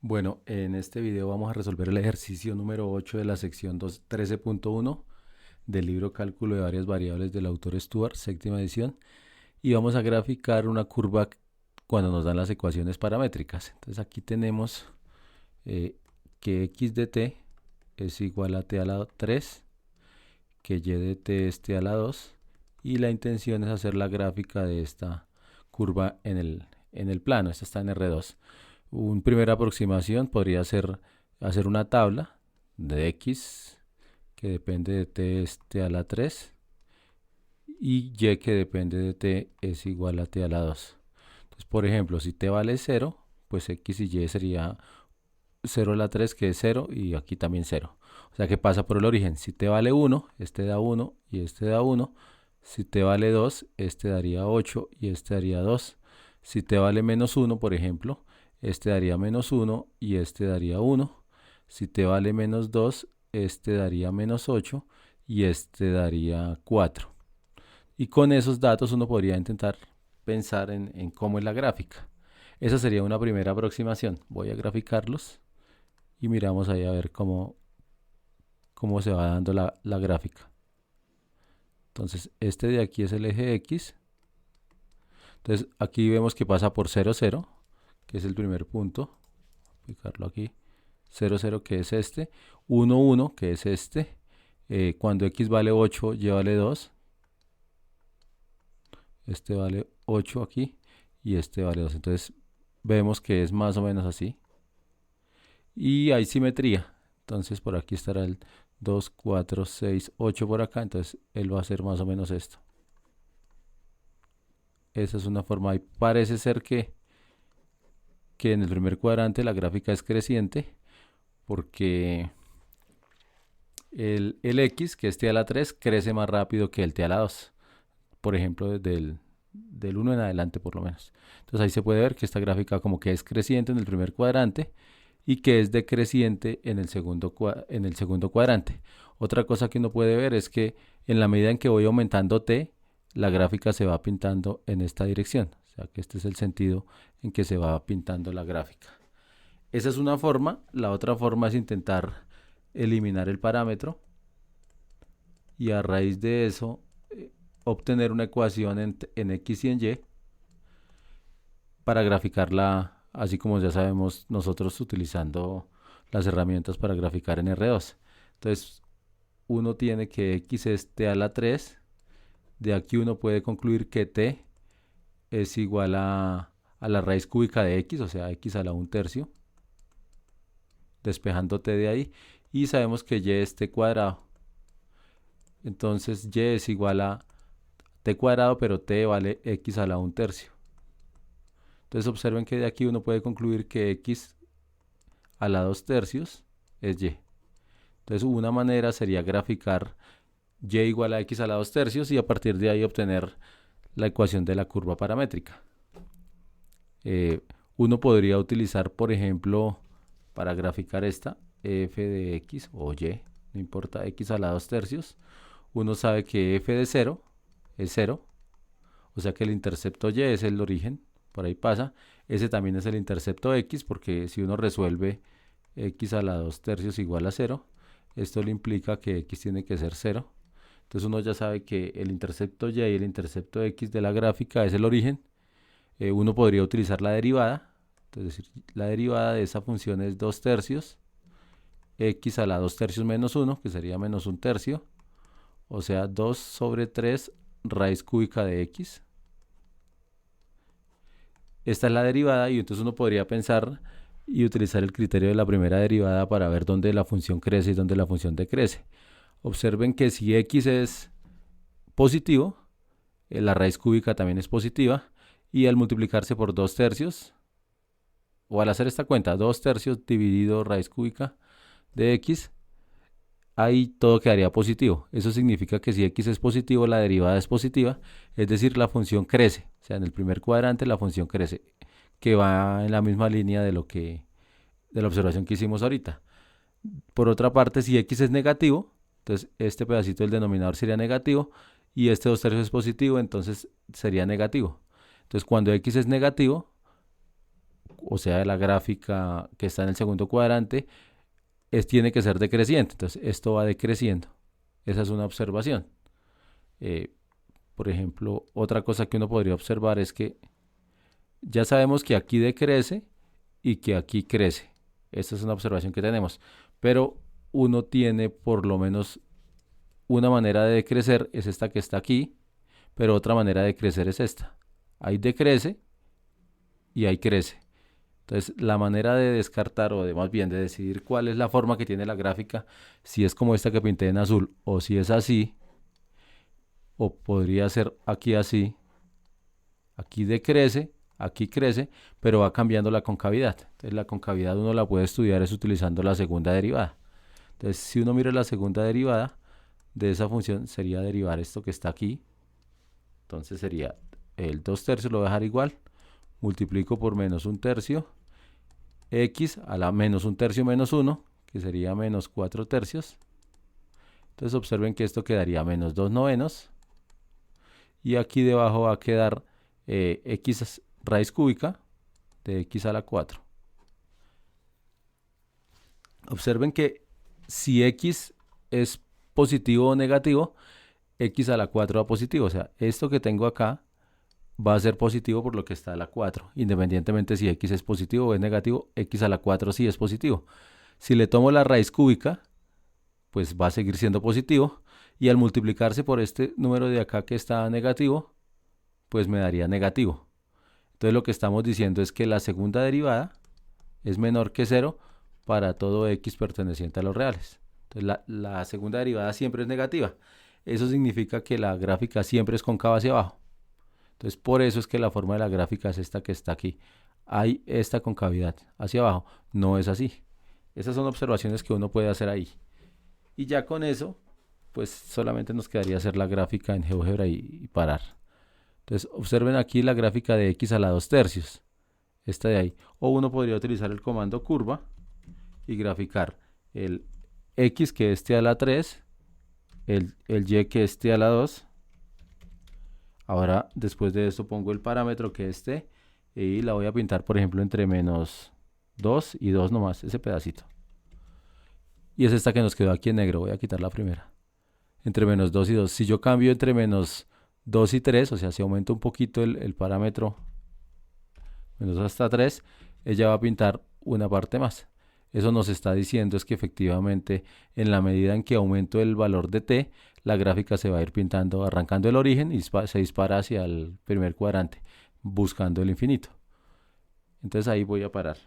Bueno, en este video vamos a resolver el ejercicio número 8 de la sección 13.1 del libro Cálculo de varias variables del autor Stuart, séptima edición, y vamos a graficar una curva cuando nos dan las ecuaciones paramétricas. Entonces aquí tenemos que x de t es igual a t a la 3, que y de t es t a la 2, y la intención es hacer la gráfica de esta curva en el plano. Esta está en R2. Una primera aproximación podría ser hacer una tabla de x que depende de t es t a la 3 y y que depende de t es igual a t a la 2. Entonces, por ejemplo, si t vale 0, pues x y y sería 0 a la 3, que es 0, y aquí también 0. O sea que pasa por el origen. Si t vale 1, este da 1 y este da 1. Si t vale 2, este daría 8 y este daría 2. Si t vale menos 1, por ejemplo, este daría menos 1 y este daría 1. Si t vale menos 2, este daría menos 8 y este daría 4. Y con esos datos uno podría intentar pensar en cómo es la gráfica. Esa sería una primera aproximación. Voy a graficarlos y miramos ahí a ver cómo se va dando la gráfica. Entonces, este de aquí es el eje X. Entonces, aquí vemos que pasa por 0, 0, que es el primer punto. Voy a aplicarlo aquí. 0, 0, que es este. 1, 1, que es este. Cuando X vale 8, Y vale 2. Este vale 8 aquí y este vale 2. Entonces, vemos que es más o menos así. Y hay simetría. Entonces, por aquí estará el 2, 4, 6, 8 por acá. Entonces, él va a hacer más o menos esto. Esa es una forma. Y parece ser que en el primer cuadrante la gráfica es creciente porque el x, que es t a la 3, crece más rápido que el t a la 2. Por ejemplo, desde del 1 en adelante por lo menos. Entonces ahí se puede ver que esta gráfica como que es creciente en el primer cuadrante y que es decreciente en el segundo cuadrante. Otra cosa que uno puede ver es que en la medida en que voy aumentando t, la gráfica se va pintando en esta dirección. O sea que este es el sentido en que se va pintando la gráfica. Esa es una forma. La otra forma es intentar eliminar el parámetro y a raíz de eso obtener una ecuación en x y en y para graficarla así como ya sabemos nosotros utilizando las herramientas para graficar en R2. Entonces uno tiene que x es t a la 3. De aquí uno puede concluir que t es igual a la raíz cúbica de x, o sea, x a la 1/3, despejando t de ahí. Y sabemos que y es t cuadrado. Entonces y es igual a t cuadrado, pero t vale x a la 1/3. Entonces observen que de aquí uno puede concluir que x a la 2/3 es y. Entonces una manera sería graficar y igual a x a la 2/3 y a partir de ahí obtener la ecuación de la curva paramétrica. Uno podría utilizar, por ejemplo, para graficar esta, f de x o y, no importa, x a la 2/3. Uno sabe que f de 0 es 0, o sea que el intercepto y es el origen, por ahí pasa. Ese también es el intercepto x, porque si uno resuelve x a la 2/3 igual a 0, esto le implica que x tiene que ser 0. Entonces uno ya sabe que el intercepto y el intercepto x de la gráfica es el origen. Uno podría utilizar la derivada. Entonces, la derivada de esa función es 2/3 x a la 2/3 menos 1, que sería menos 1/3, o sea 2 sobre 3 raíz cúbica de x. Esta es la derivada y entonces uno podría pensar y utilizar el criterio de la primera derivada para ver dónde la función crece y dónde la función decrece. Observen que si x es positivo, la raíz cúbica también es positiva, y al multiplicarse por 2/3, o al hacer esta cuenta, 2/3 dividido raíz cúbica de x, ahí todo quedaría positivo. Eso significa que si x es positivo, la derivada es positiva, es decir, la función crece. O sea, en el primer cuadrante la función crece, que va en la misma línea de la observación que hicimos ahorita. Por otra parte, si x es negativo, entonces este pedacito del denominador sería negativo y este 2/3 es positivo, entonces sería negativo. Entonces cuando x es negativo, o sea, de la gráfica que está en el segundo cuadrante, tiene que ser decreciente. Entonces, esto va decreciendo. Esa es una observación. Por ejemplo, otra cosa que uno podría observar es que ya sabemos que aquí decrece y que aquí crece. Esta es una observación que tenemos. Pero uno tiene por lo menos una manera de decrecer, es esta que está aquí, pero otra manera de crecer es esta. Ahí decrece y ahí crece. Entonces, la manera de descartar o de más bien de decidir cuál es la forma que tiene la gráfica, si es como esta que pinté en azul o si es así, o podría ser aquí así, aquí decrece, aquí crece, pero va cambiando la concavidad. Entonces, la concavidad uno la puede estudiar es utilizando la segunda derivada. Entonces, si uno mira la segunda derivada de esa función, sería derivar esto que está aquí. Entonces sería el 2/3, lo voy a dejar igual, multiplico por menos 1/3, x a la menos 1/3 menos 1, que sería menos 4/3. Entonces observen que esto quedaría menos 2/9. Y aquí debajo va a quedar x raíz cúbica de x a la 4. Observen que si x es positivo o negativo, x a la 4 va positivo. O sea, esto que tengo acá va a ser positivo por lo que está a la 4. Independientemente si x es positivo o es negativo, x a la 4 sí es positivo. Si le tomo la raíz cúbica, pues va a seguir siendo positivo. Y al multiplicarse por este número de acá que está negativo, pues me daría negativo. Entonces lo que estamos diciendo es que la segunda derivada es menor que 0 para todo x perteneciente a los reales. Entonces la segunda derivada siempre es negativa. Eso significa que la gráfica siempre es cóncava hacia abajo. Entonces por eso es que la forma de la gráfica es esta que está aquí. Hay esta concavidad hacia abajo. No es así. Esas son observaciones que uno puede hacer ahí. Y ya con eso, pues solamente nos quedaría hacer la gráfica en GeoGebra y parar. Entonces observen aquí la gráfica de x a la 2/3. Esta de ahí. O uno podría utilizar el comando curva y graficar el x que esté a la 3, el y que esté a la 2. Ahora después de esto pongo el parámetro que esté y la voy a pintar por ejemplo entre menos 2 y 2 nomás, ese pedacito. Y es esta que nos quedó aquí en negro, voy a quitar la primera. Entre menos 2 y 2. Si yo cambio entre menos 2 y 3, o sea, si aumento un poquito el parámetro menos hasta 3, ella va a pintar una parte más. Eso nos está diciendo es que efectivamente en la medida en que aumento el valor de t, la gráfica se va a ir pintando arrancando el origen y se dispara hacia el primer cuadrante, buscando el infinito. Entonces ahí voy a parar.